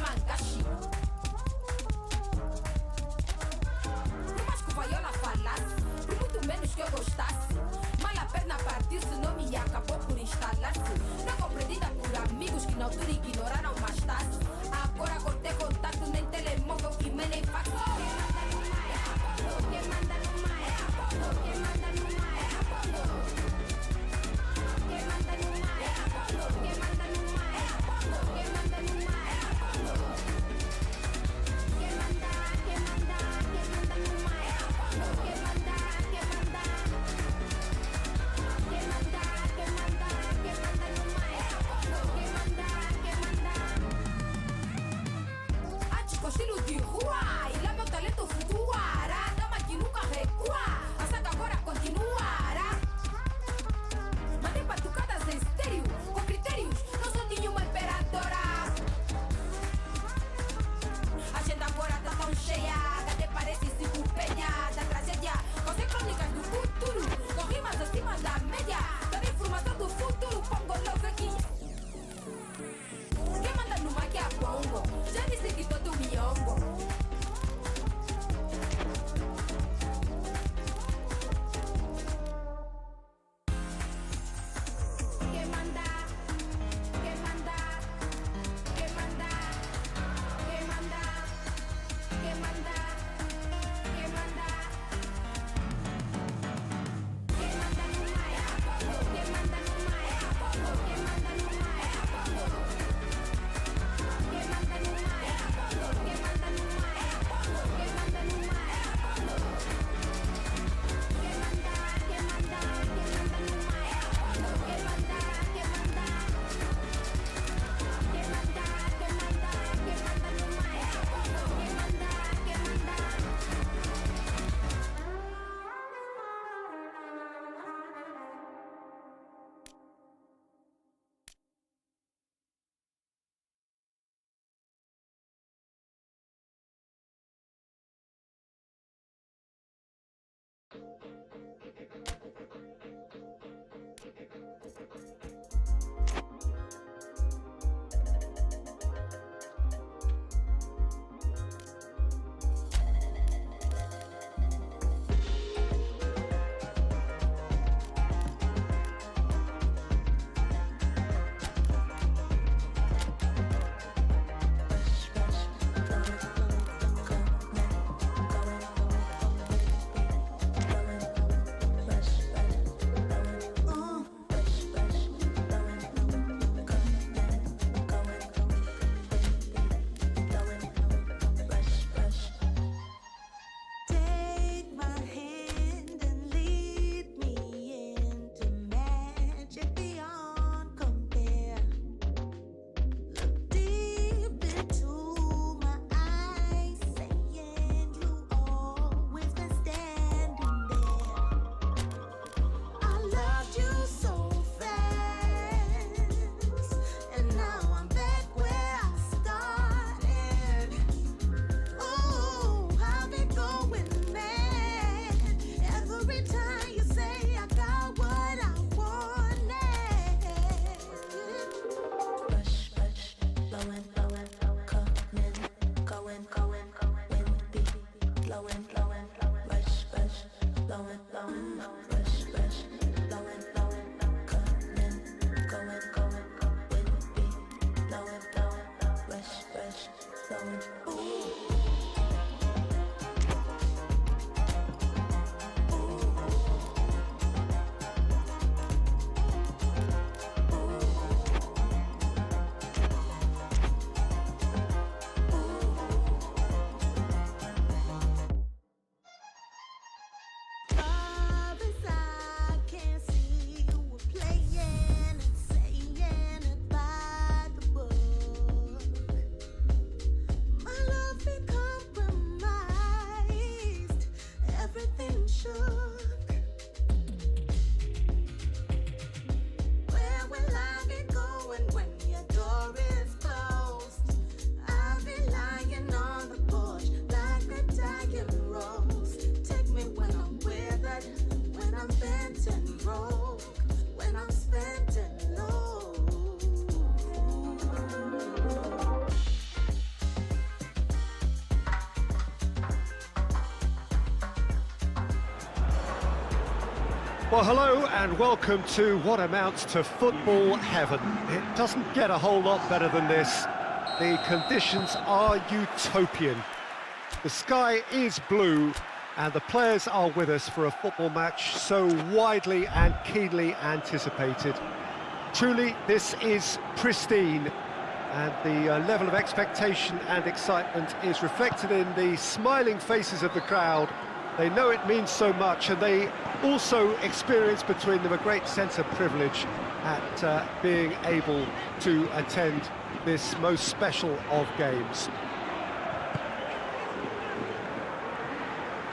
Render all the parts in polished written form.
mangashi. Por mais que o vaiola falasse, por muito menos que eu gostasse, mal a perna partiu, se não me acabou por instalar-se. Não compreendida por amigos que na altura ignoraram mais tarde. Agora cortei contato, nem telemóvel e nem fax. Quem manda no mar é Apolo, quem manda no mar é Apolo. Quem manda no mar é Apolo, quem manda no mar é Apolo, quem manda no mar é Apolo. Quem manda, quem manda, quem manda no mar é Apolo, quem manda, quem manda. Quem manda, quem manda, quem manda no mar é Apolo, quem manda, quem manda. Antes com estilo de rua, e lá meu talento flutuará. Dama que nunca recua, a saga agora continuará. Mandei batucadas em estéreo, com critérios, não sou nenhuma imperadora. A agenda agora tá tão cheia, até parece enciclopédia da tragédia. Causei crônicas do futuro, com rimas acima da média. Toda informação do futuro, pongo logo aqui. Quem manda no mar que é a bongo, já disse que todo miongo. Quem manda, quem manda, quem manda, quem manda, quem manda, quem manda. Quem manda no mar é Apolo, quem manda no mar é Apolo, quem manda no mar é Apolo. Quem manda no mar é Apolo, quem manda no mar é Apolo, quem manda no mar é Apolo. Quem manda, quem manda, quem manda no mar é Apolo, quem manda, quem manda. Quem manda, quem manda, quem manda no mar é Apolo, quem manda, quem manda. Take my hand and lead me into magic beyond compare. Look deep into my eyes, saying you always been standing there. I loved you so fast, and now I'm back where I started. Oh, I've been going mad every time you say I got what I wanted. Rush, rush, blowing, blowing, coming, going, going, wind beat, blowing, blowing, rush, rush, blowing, blowing, rush, rush, blowing, blowing, coming, going, going, wind beat, blowing, blowing, rush, rush, blowing. Ooh. Far as I can see, you were playing and saying it by the book. Well, hello and welcome to what amounts to football heaven. It doesn't get a whole lot better than this. The conditions are utopian. The sky is blue and the players are with us for a football match so widely and keenly anticipated. Truly, this is pristine, and the level of expectation and excitement is reflected in the smiling faces of the crowd. They know it means so much, and they also experience between them a great sense of privilege at being able to attend this most special of games.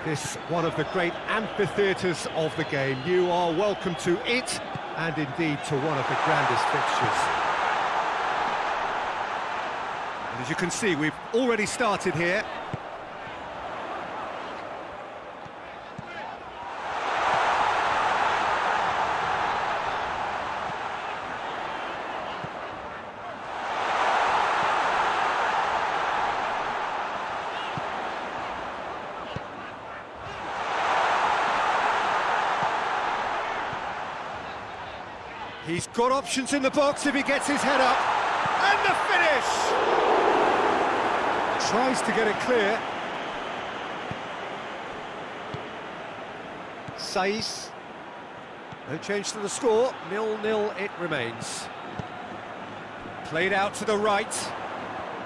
This one of the great amphitheatres of the game. You are welcome to it, and indeed to one of the grandest fixtures. And as you can see, we've already started here. He's got options in the box if he gets his head up. And the finish! Tries to get it clear. Saiss. No change to the score. 0-0 it remains. Played out to the right.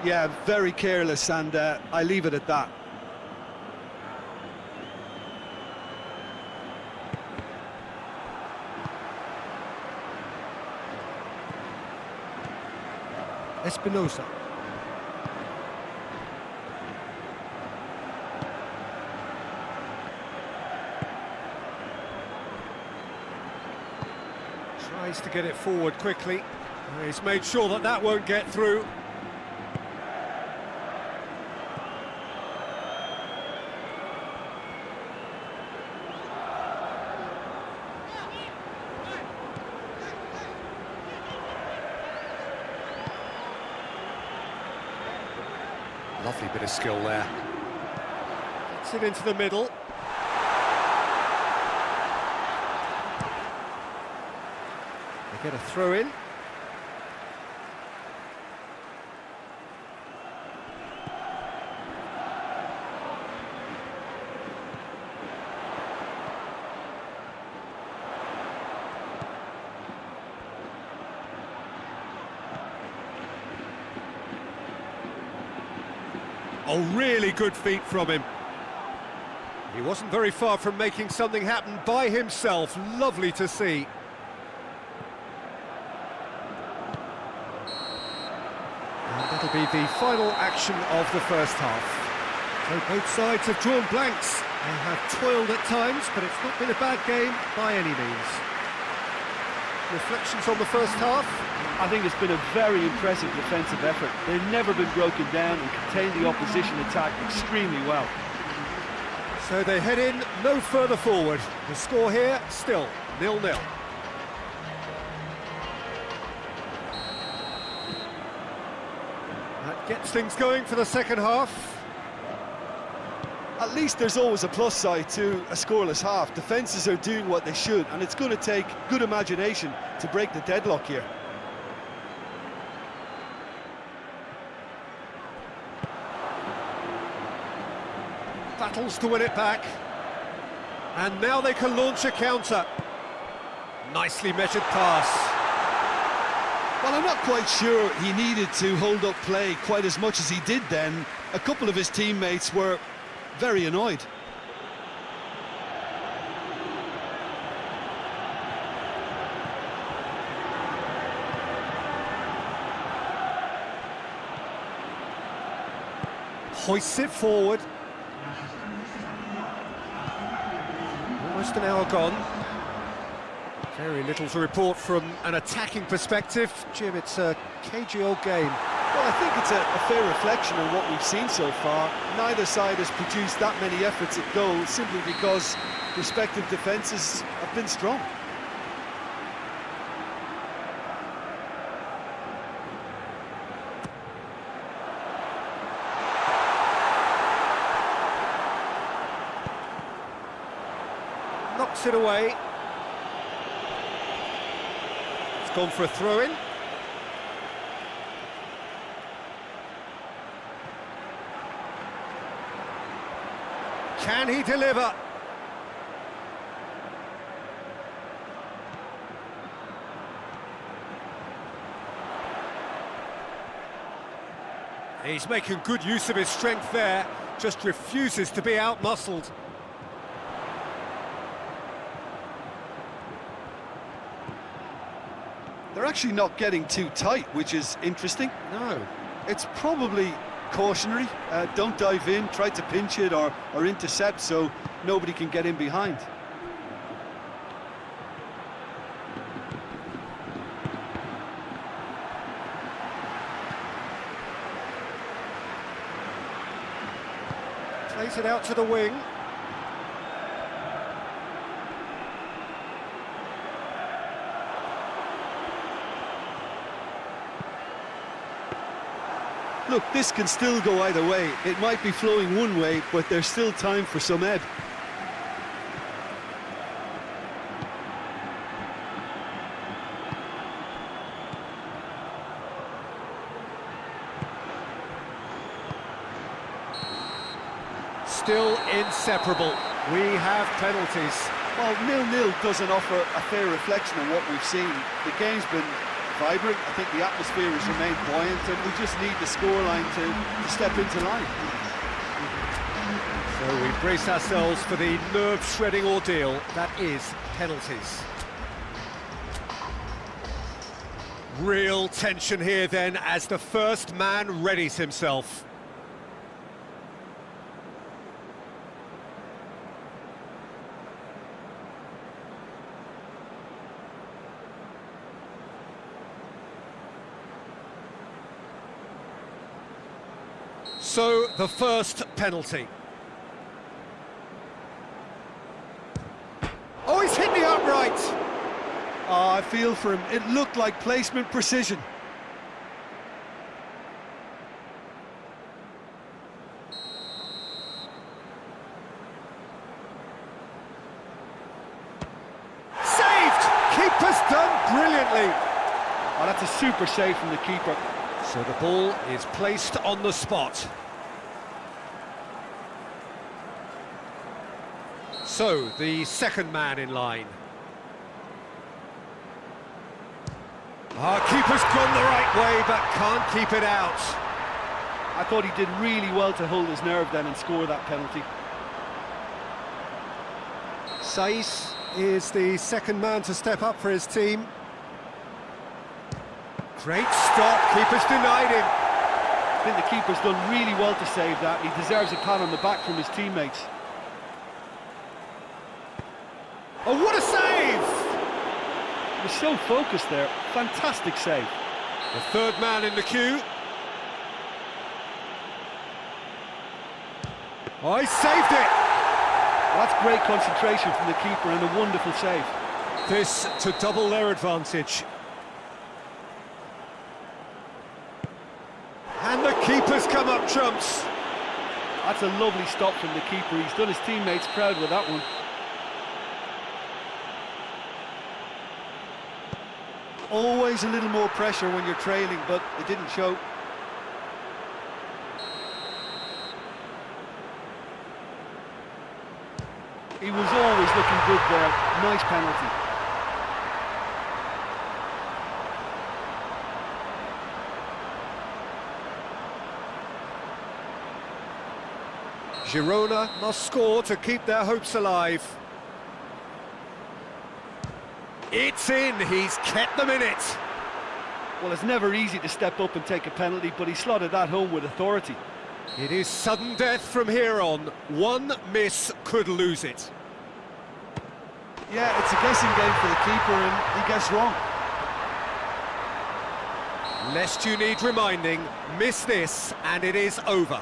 Yeah, very careless, and I leave it at that. Espinosa. Tries to get it forward quickly. He's made sure that that won't get through. Lovely bit of skill there. Gets it into the middle. They get a throw in. Oh, really good feet from him. He wasn't very far from making something happen by himself. Lovely to see. And that'll be the final action of the first half. So both sides have drawn blanks. They have toiled at times, but it's not been a bad game by any means. Reflections on the first half? I think it's been a very impressive defensive effort. They've never been broken down and contained the opposition attack extremely well. So they head in no further forward. The score here, still 0-0. That gets things going for the second half. At least there's always a plus side to a scoreless half. Defences are doing what they should, and it's going to take good imagination to break the deadlock here. Battles to win it back. And now they can launch a counter. Nicely measured pass. Well, I'm not quite sure he needed to hold up play quite as much as he did then. A couple of his teammates were very annoyed. Hoists it forward. Almost an hour gone. Very little to report from an attacking perspective. Jim, it's a cagey old game. Well, I think it's a fair reflection on what we've seen so far. Neither side has produced that many efforts at goal simply because respective defences have been strong. Knocks it away. gone for a throw-in. Can he deliver? He's making good use of his strength there, just refuses to be out-muscled. They're actually not getting too tight, which is interesting. No. It's probably cautionary. Don't dive in, try to pinch it or intercept so nobody can get in behind. Plays it out to the wing. Look, this can still go either way. It might be flowing one way, but there's still time for some ebb. Still inseparable. We have penalties. Well, 0-0 doesn't offer a fair reflection on what we've seen. The game's been vibrant. I think the atmosphere has remained buoyant, and we just need the scoreline to step into line. So we brace ourselves for the nerve-shredding ordeal that is penalties. Real tension here then as the first man readies himself. So, the first penalty. Oh, he's hit the upright! Oh, I feel for him. It looked like placement precision. Saved! Keeper's done brilliantly. Oh, that's a super save from the keeper. So the ball is placed on the spot. So, the second man in line. Keeper's gone the right way, but can't keep it out. I thought he did really well to hold his nerve then and score that penalty. Saiss is the second man to step up for his team. Great stop, keeper's denied him. I think the keeper's done really well to save that. He deserves a pat on the back from his teammates. Oh, what a save! He was so focused there. Fantastic save. The third man in the queue. Oh, he saved it! Well, that's great concentration from the keeper and a wonderful save. This to double their advantage. And the keeper's come up trumps. That's a lovely stop from the keeper. He's done his teammates proud with that one. Always a little more pressure when you're trailing, but it didn't show. He was always looking good there. Nice penalty. Girona must score to keep their hopes alive. It's in, he's kept them in it. Well, it's never easy to step up and take a penalty, but he slotted that home with authority. It is sudden death from here on. One miss could lose it. Yeah, it's a guessing game for the keeper, and he guessed wrong. Lest you need reminding, miss this and it is over.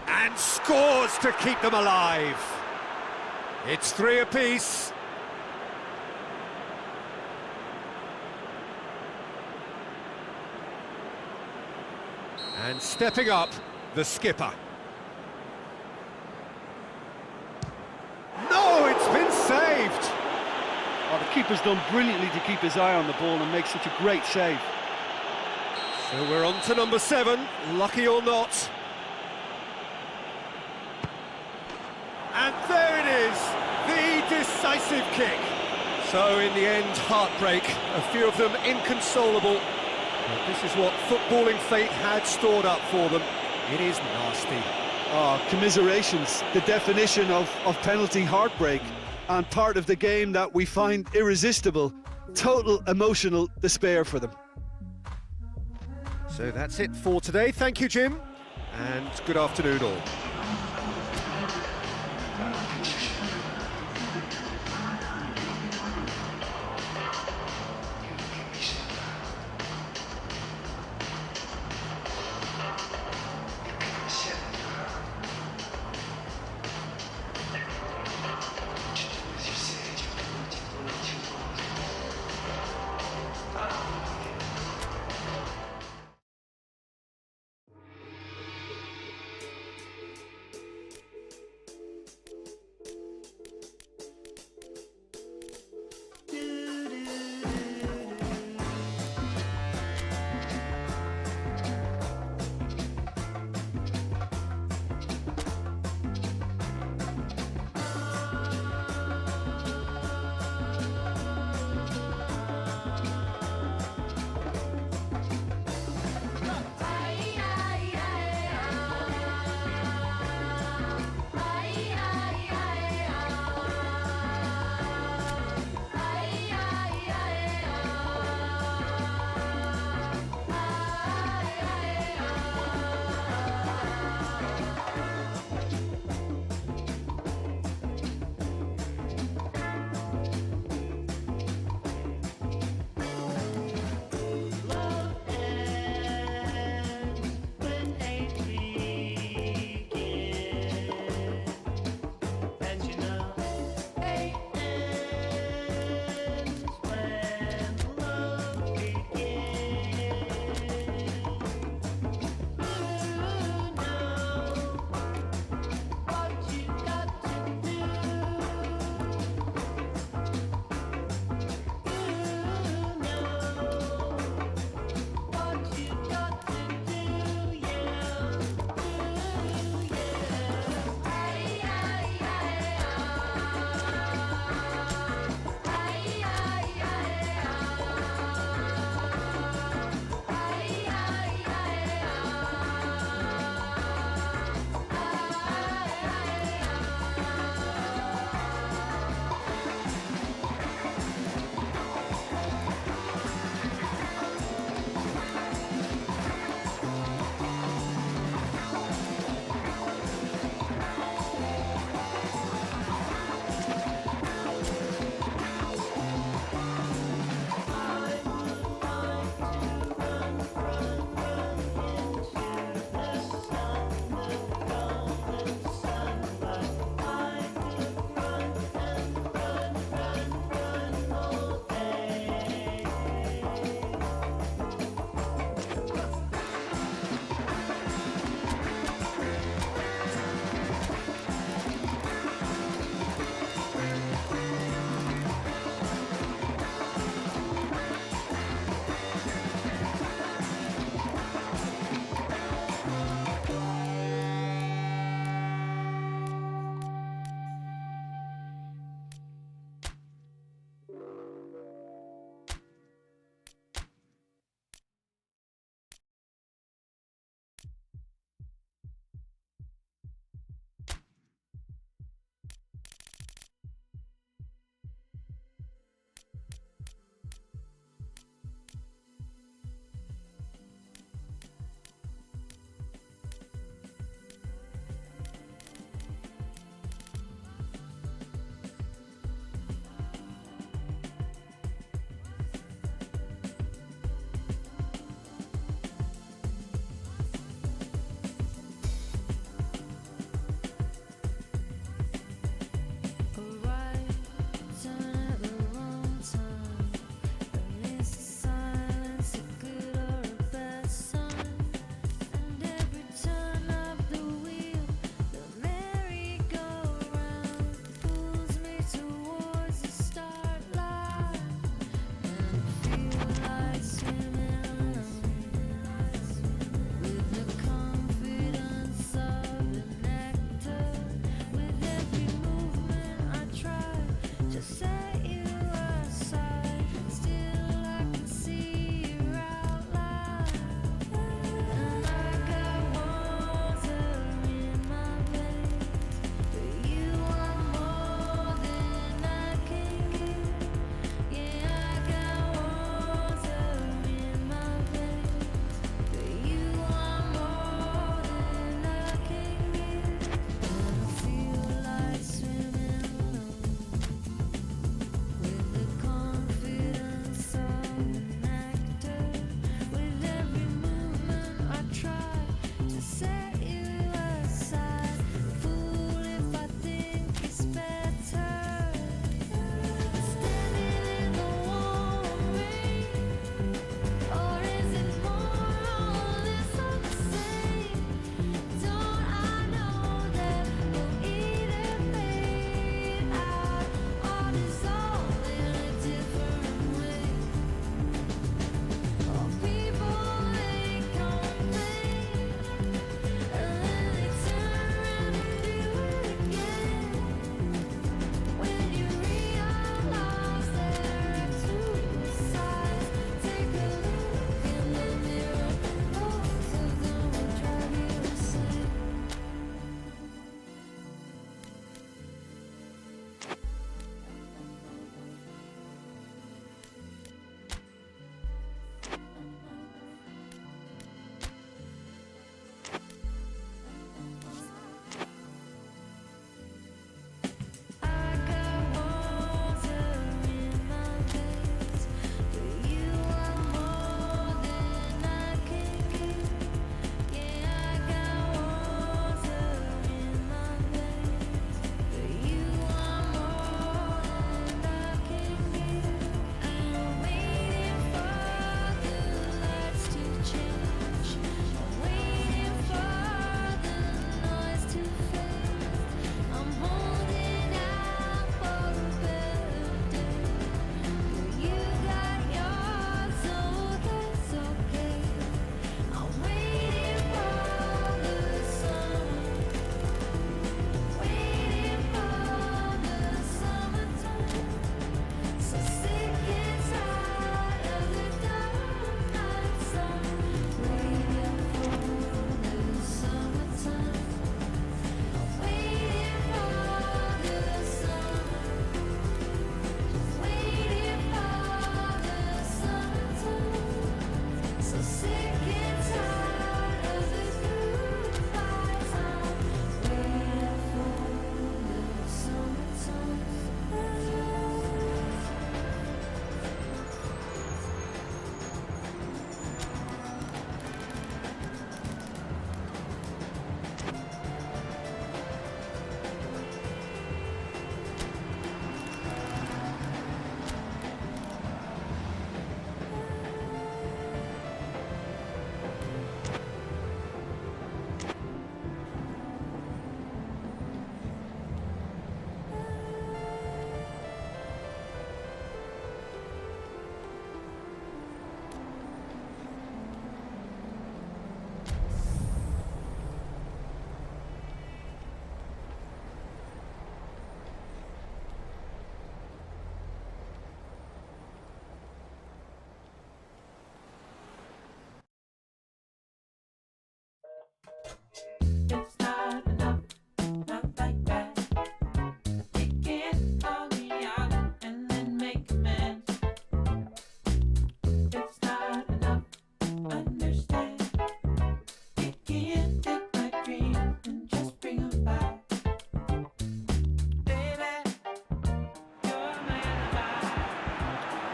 And scores to keep them alive. It's 3 apiece. And stepping up, the skipper. No, it's been saved! Oh, the keeper's done brilliantly to keep his eye on the ball and make such a great save. So we're on to number 7, lucky or not. And there it is, the decisive kick. So in the end, heartbreak, a few of them inconsolable. But this is what footballing fate had stored up for them. It is nasty. Oh, commiserations, the definition of penalty heartbreak, and part of the game that we find irresistible. Total emotional despair for them. So that's it for today. Thank you, Jim, and good afternoon all.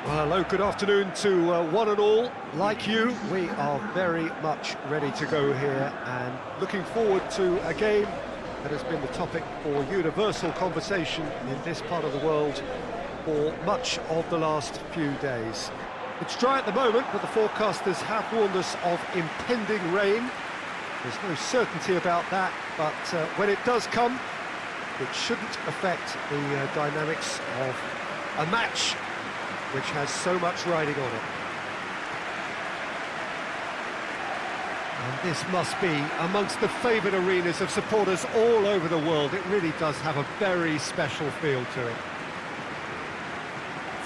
Well, hello, good afternoon to one and all. Like you, we are very much ready to go here and looking forward to a game that has been the topic for universal conversation in this part of the world for much of the last few days. It's dry at the moment, but the forecasters have warned us of impending rain. There's no certainty about that, but when it does come, it shouldn't affect the dynamics of a match which has so much riding on it. And this must be amongst the favoured arenas of supporters all over the world. It really does have a very special feel to it.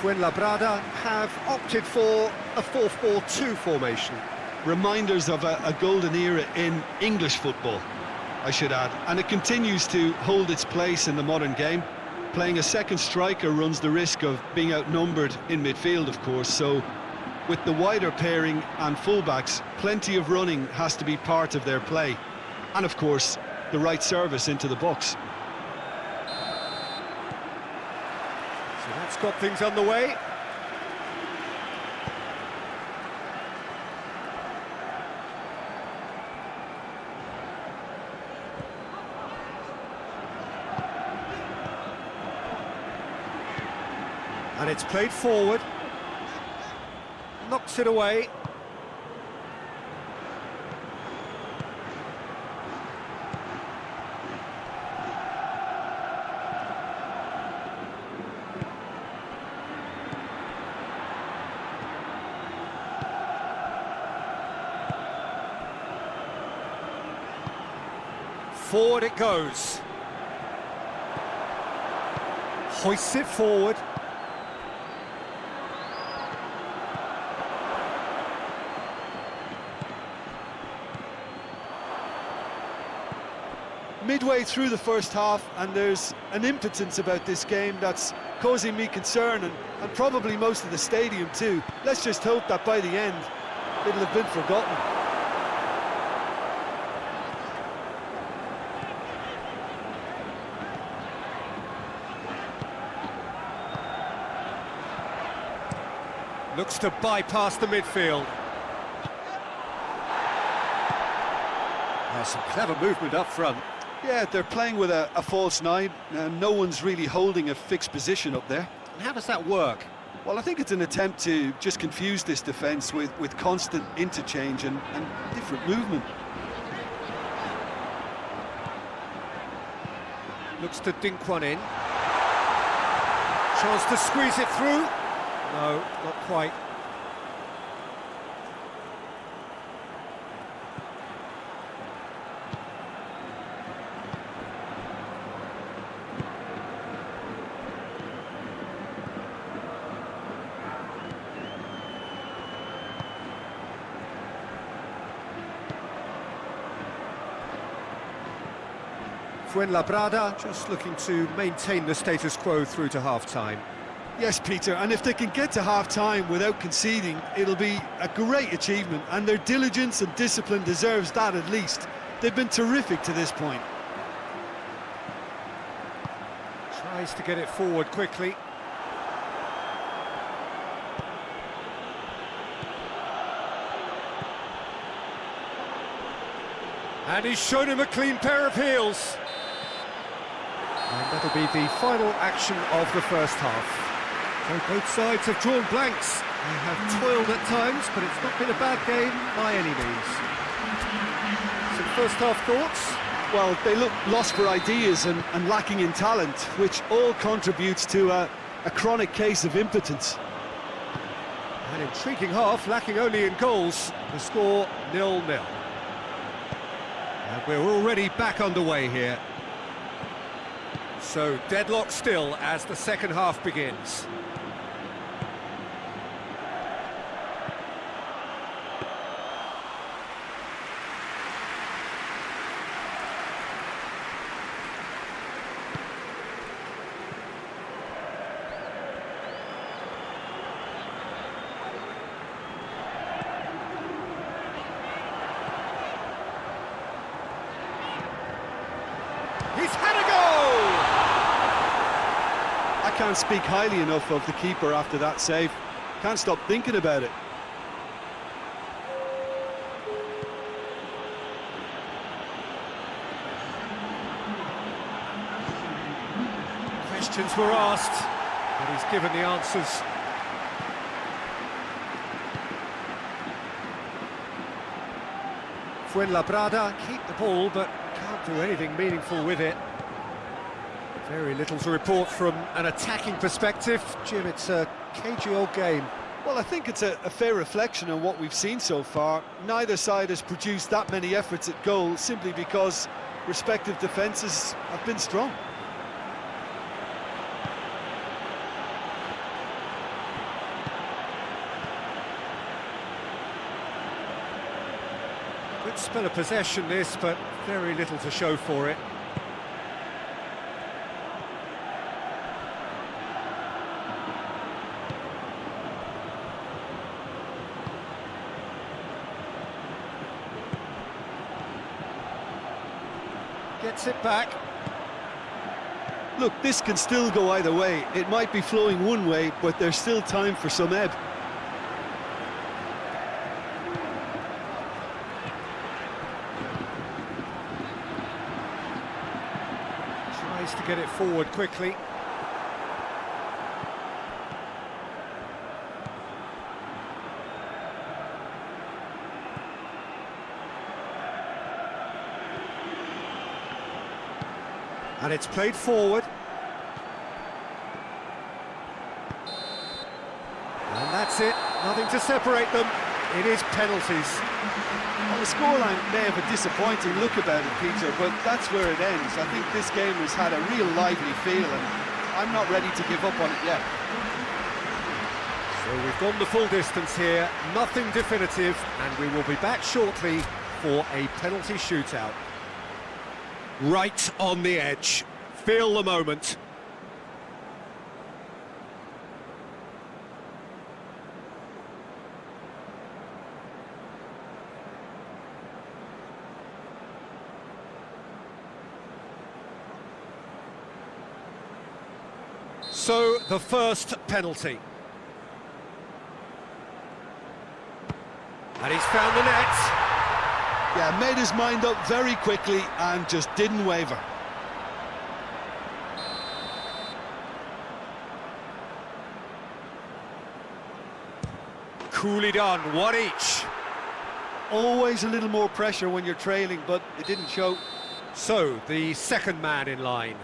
Fuenlabrada have opted for a 4-4-2 formation. Reminders of a golden era in English football, I should add. And it continues to hold its place in the modern game. Playing a second striker runs the risk of being outnumbered in midfield, of course, so with the wider pairing and fullbacks, plenty of running has to be part of their play. And of course, the right service into the box. So that's got things underway. And it's played forward, knocks it away. Forward it goes. Hoists it forward. Midway through the first half, and there's an impotence about this game that's causing me concern, and probably most of the stadium too. Let's just hope that by the end it'll have been forgotten. Looks to bypass the midfield. Some clever movement up front. Yeah, they're playing with a false nine, and no one's really holding a fixed position up there. And how does that work? Well, I think it's an attempt to just confuse this defence with constant interchange and different movement. Looks to dink one in. Chance to squeeze it through. No, not quite. Fuenlabrada just looking to maintain the status quo through to half-time. Yes, Peter, and if they can get to half-time without conceding, it'll be a great achievement, and their diligence and discipline deserves that at least. They've been terrific to this point. Tries to get it forward quickly. And he's shown him a clean pair of heels. And that'll be the final action of the first half. So both sides have drawn blanks. They have toiled at times, but it's not been a bad game by any means. Some first half thoughts? Well, they look lost for ideas and lacking in talent, which all contributes to a chronic case of impotence. An intriguing half, lacking only in goals. The score 0-0. And we're already back underway here. So deadlock still as the second half begins. He's had a goal! I can't speak highly enough of the keeper after that save. Can't stop thinking about it. Questions were asked, but he's given the answers. Fuenlabrada keep the ball, but can't do anything meaningful with it. Very little to report from an attacking perspective. Jim, it's a cagey old game. Well, I think it's a fair reflection on what we've seen so far. Neither side has produced that many efforts at goal simply because respective defences have been strong. Good spell of possession this, but very little to show for it. Gets it back. Look, this can still go either way. It might be flowing one way, but there's still time for some ebb. Tries to get it forward quickly. And it's played forward. And that's it. Nothing to separate them. It is penalties. Well, the scoreline may have a disappointing look about it, Peter, but that's where it ends. I think this game has had a real lively feel, and I'm not ready to give up on it yet. So we've gone the full distance here. Nothing definitive, and we will be back shortly for a penalty shootout. Right on the edge. Feel the moment. So, the first penalty. And he's found the net. Yeah, made his mind up very quickly and just didn't waver. Coolly done, one each. Always a little more pressure when you're trailing, but it didn't show. So, the second man in line.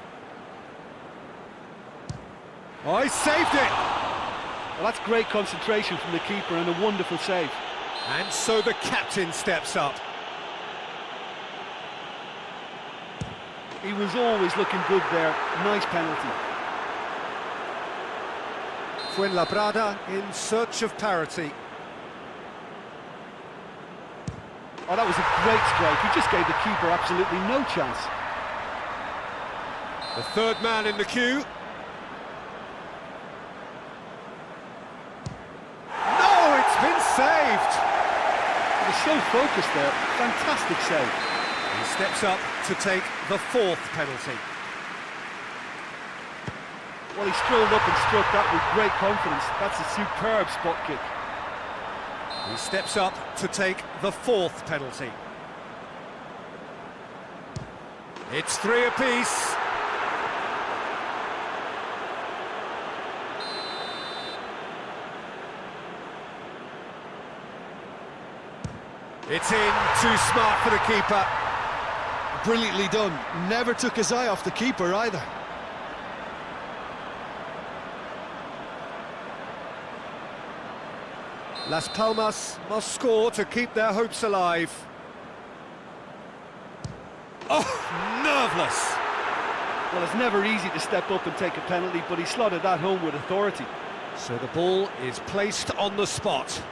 Oh, he saved it! Well, that's great concentration from the keeper and a wonderful save. And so the captain steps up. He was always looking good there. Nice penalty. Fuenlabrada in search of parity. Oh, that was a great strike. He just gave the keeper absolutely no chance. The third man in the queue. No, it's been saved! He was so focused there. Fantastic save. He steps up to take the fourth penalty. Well, he strolled up and struck that with great confidence. That's a superb spot kick. He steps up to take the fourth penalty. It's three apiece. It's in, too smart for the keeper. Brilliantly done. Never took his eye off the keeper either. Las Palmas must score to keep their hopes alive. Oh, nerveless! Well, it's never easy to step up and take a penalty, but he slotted that home with authority. So the ball is placed on the spot.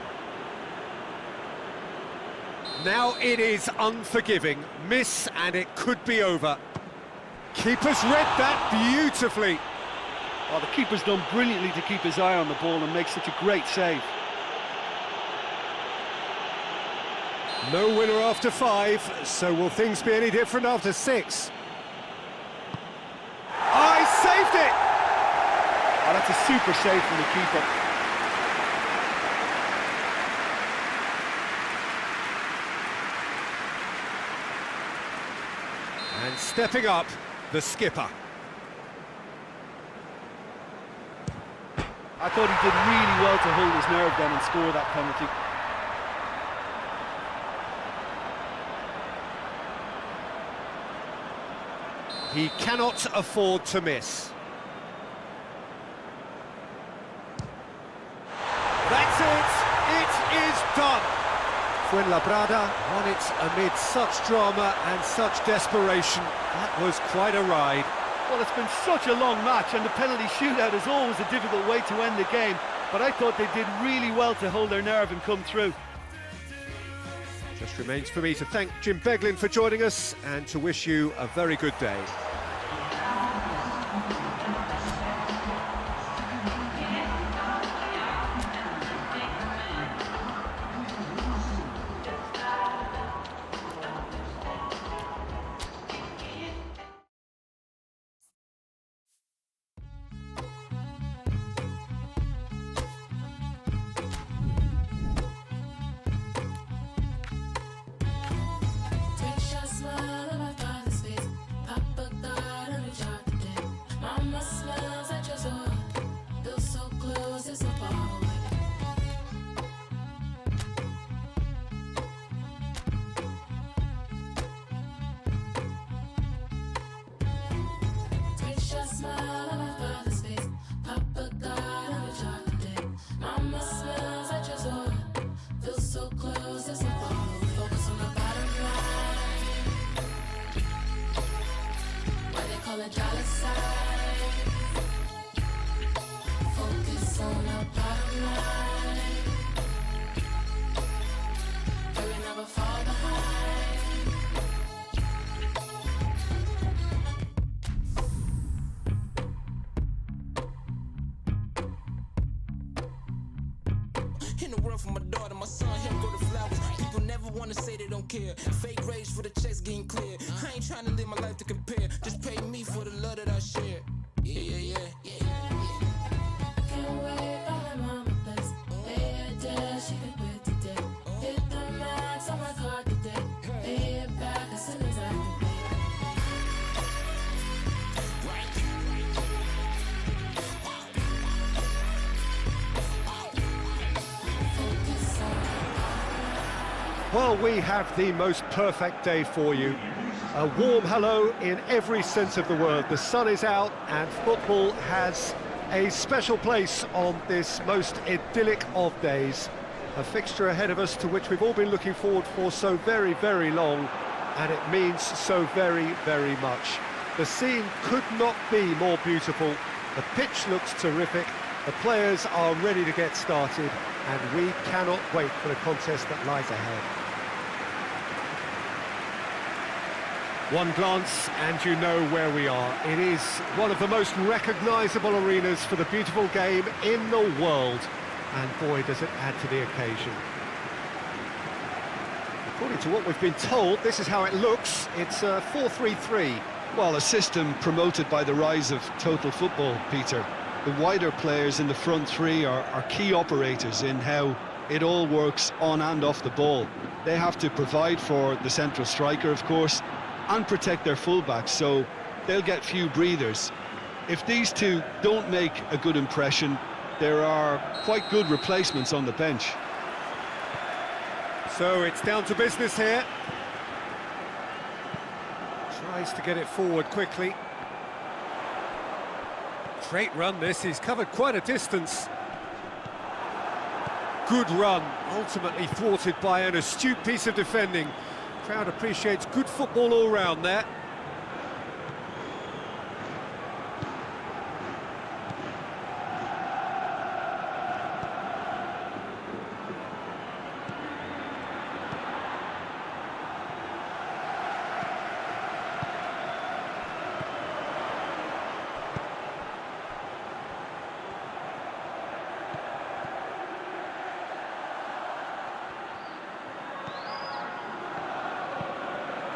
Now it is unforgiving. Miss and it could be over. Keeper's read that beautifully. Oh, the keeper's done brilliantly to keep his eye on the ball and make such a great save. No winner after 5, so will things be any different after 6? Oh, he saved it! Oh, that's a super save from the keeper. And stepping up, the skipper. I thought he did really well to hold his nerve then and score that penalty. He cannot afford to miss. That's it! It is done! Fuenlabrada won it amid such drama and such desperation. That was quite a ride. Well, it's been such a long match, and the penalty shootout is always a difficult way to end the game, but I thought they did really well to hold their nerve and come through. Just remains for me to thank Jim Beglin for joining us and to wish you a very good day. In the world for my daughter, my son, him go to flowers. People never wanna say they don't care. Fake rage for the checks getting clear. I ain't trying to live my life to compare. Just pay me for the love that I share. Yeah. Can't wait for my mama bless. Pay her debt, she can quit today. Hit the max on my card today. Pay it back as soon as I can pay. Well, we have the most perfect day for you. A warm hello in every sense of the word. The sun is out and football has a special place on this most idyllic of days. A fixture ahead of us to which we've all been looking forward for so very, very long, and it means so very, very much. The scene could not be more beautiful. The pitch looks terrific. The players are ready to get started, and we cannot wait for the contest that lies ahead. One glance and you know where we are. It is one of the most recognisable arenas for the beautiful game in the world. And boy, does it add to the occasion. According to what we've been told, this is how it looks. It's a 4-3-3. Well, a system promoted by the rise of total football, Peter. The wider players in the front three are key operators in how it all works on and off the ball. They have to provide for the central striker, of course, and protect their fullbacks, so they'll get few breathers. If these two don't make a good impression, there are quite good replacements on the bench. So it's down to business here. Tries to get it forward quickly. Great run this, he's covered quite a distance. Good run, ultimately thwarted by an astute piece of defending. Crowd appreciates good football all round there.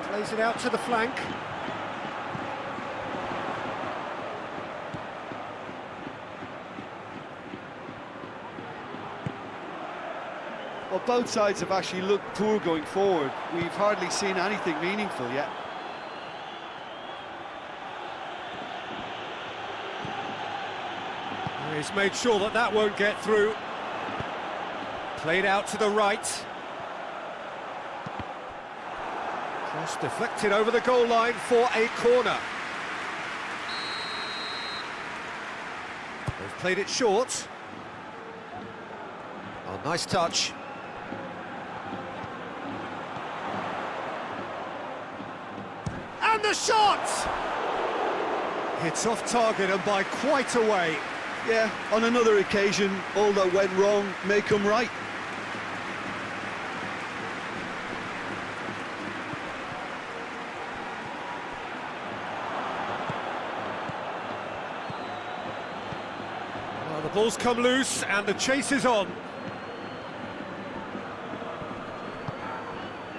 Plays it out to the flank. Well, both sides have actually looked poor going forward. We've hardly seen anything meaningful yet. He's made sure that that won't get through. Played out to the right. Cross deflected over the goal line for a corner. They've played it short. Oh, nice touch. And the shot! It's off target and by quite a way. Yeah, on another occasion, all that went wrong may come right. Well, the ball's come loose and the chase is on.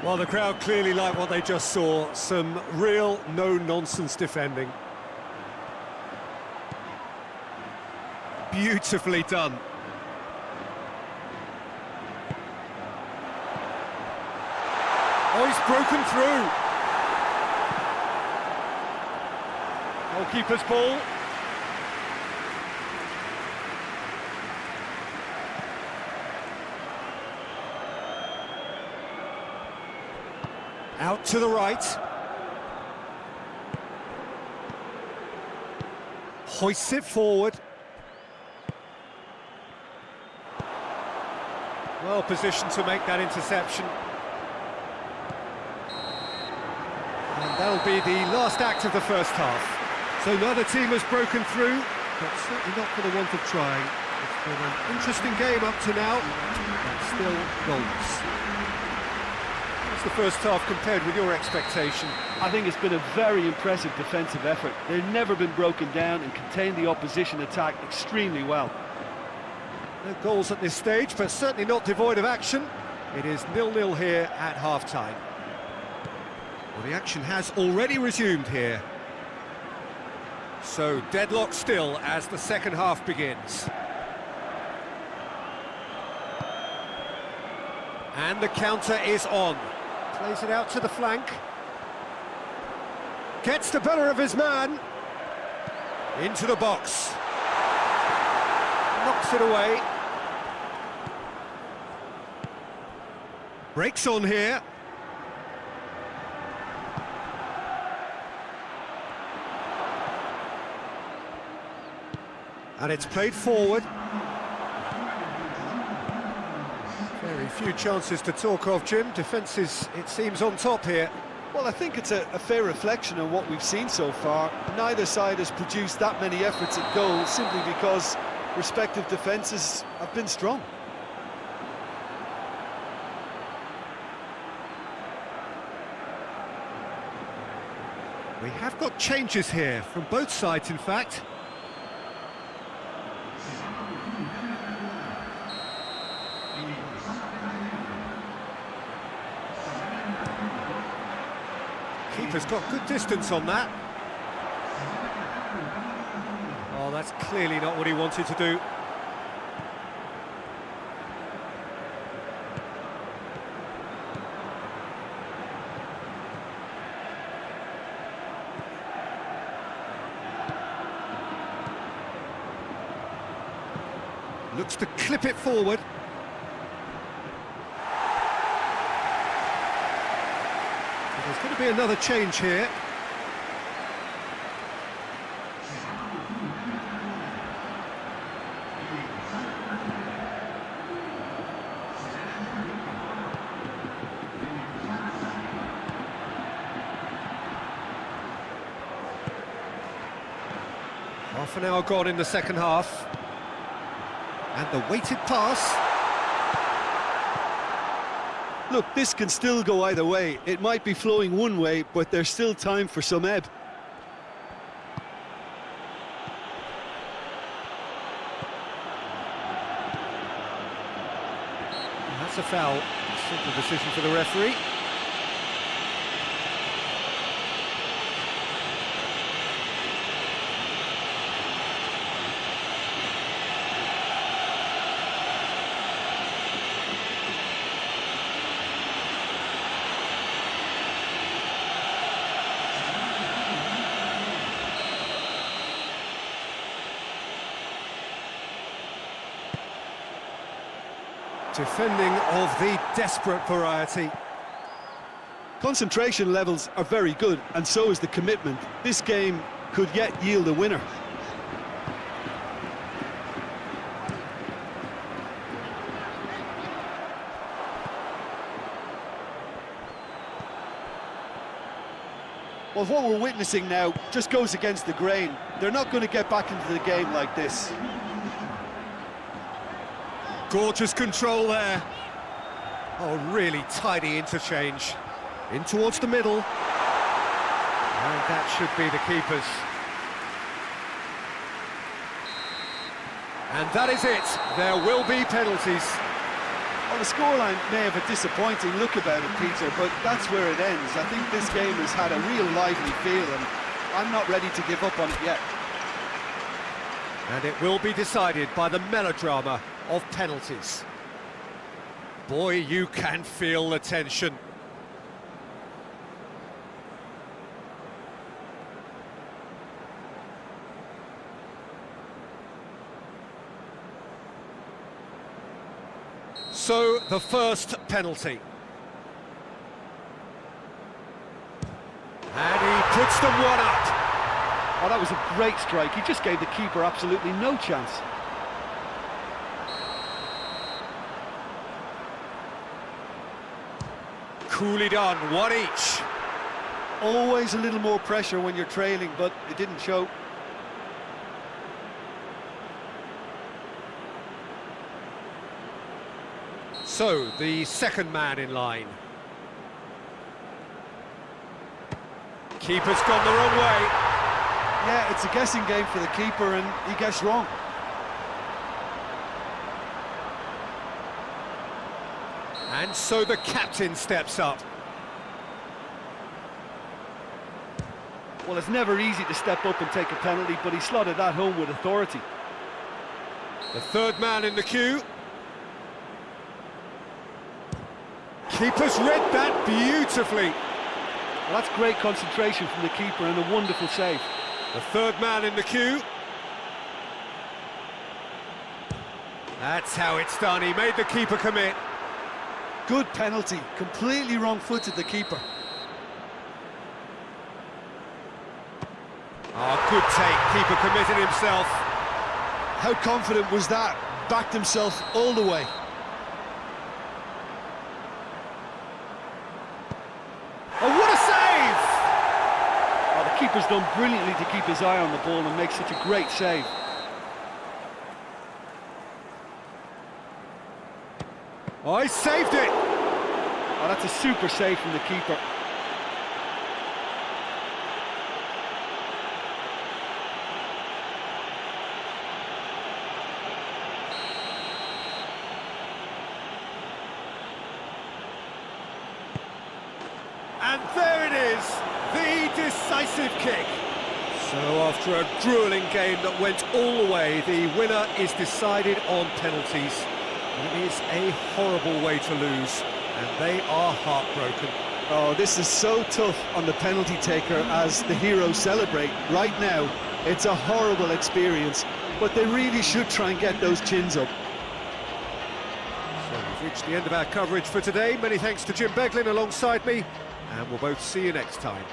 Well, the crowd clearly like what they just saw. Some real no-nonsense defending. Beautifully done. Oh, he's broken through. Goalkeeper's ball. Out to the right. Hoists it forward. Well positioned to make that interception. And that'll be the last act of the first half. So neither team has broken through, but certainly not for the want of trying. It's been an interesting game up to now, but still goalless. What's the first half compared with your expectation? I think it's been a very impressive defensive effort. They've never been broken down and contained the opposition attack extremely well. No goals at this stage, but certainly not devoid of action. It is 0-0 here at half-time. Well, the action has already resumed here. So, deadlock still as the second half begins. And the counter is on. Plays it out to the flank. Gets the better of his man. Into the box. Knocks it away. Breaks on here. And it's played forward. Very few chances to talk of, Jim. Defence is, it seems, on top here. Well, I think it's a fair reflection on what we've seen so far. Neither side has produced that many efforts at goal simply because respective defences have been strong. We have got changes here, from both sides, in fact. Keeper's got good distance on that. Oh, that's clearly not what he wanted to do. Looks to clip it forward. There's going to be another change here. Half an hour gone in the second half. And the weighted pass. Look, this can still go either way. It might be flowing one way, but there's still time for some ebb. That's a foul. Simple decision for the referee. Defending of the desperate variety. Concentration levels are very good, and so is the commitment. This game could yet yield a winner. Well, what we're witnessing now just goes against the grain. They're not going to get back into the game like this. Gorgeous control there. Oh, really tidy interchange. In towards the middle. And that should be the keeper's. And that is it. There will be penalties. Well, the scoreline may have a disappointing look about it, Peter, but that's where it ends. I think this game has had a real lively feel, and I'm not ready to give up on it yet. And it will be decided by the melodrama of penalties. Boy, you can feel the tension. So, the first penalty. And he puts them one up. Oh, that was a great strike. He just gave the keeper absolutely no chance. Coolly done, one each. Always a little more pressure when you're trailing, but it didn't show. So, the second man in line. Keeper's gone the wrong way. Yeah, it's a guessing game for the keeper, and he guessed wrong. And so the captain steps up. Well, it's never easy to step up and take a penalty, but he slotted that home with authority. The third man in the queue. Keeper's read that beautifully. Well, that's great concentration from the keeper and a wonderful save. The third man in the queue. That's how it's done. He made the keeper commit. Good penalty, completely wrong-footed the keeper. Oh, good take. Keeper committed himself. How confident was that? Backed himself all the way. Oh, what a save! Oh, the keeper's done brilliantly to keep his eye on the ball and make such a great save. Oh, he saved it! Oh, that's a super save from the keeper. And there it is, the decisive kick. So after a gruelling game that went all the way, the winner is decided on penalties. It is a horrible way to lose, and they are heartbroken. Oh, this is so tough on the penalty taker as the heroes celebrate. Right now, it's a horrible experience, but they really should try and get those chins up. So we've reached the end of our coverage for today. Many thanks to Jim Beglin alongside me, and we'll both see you next time.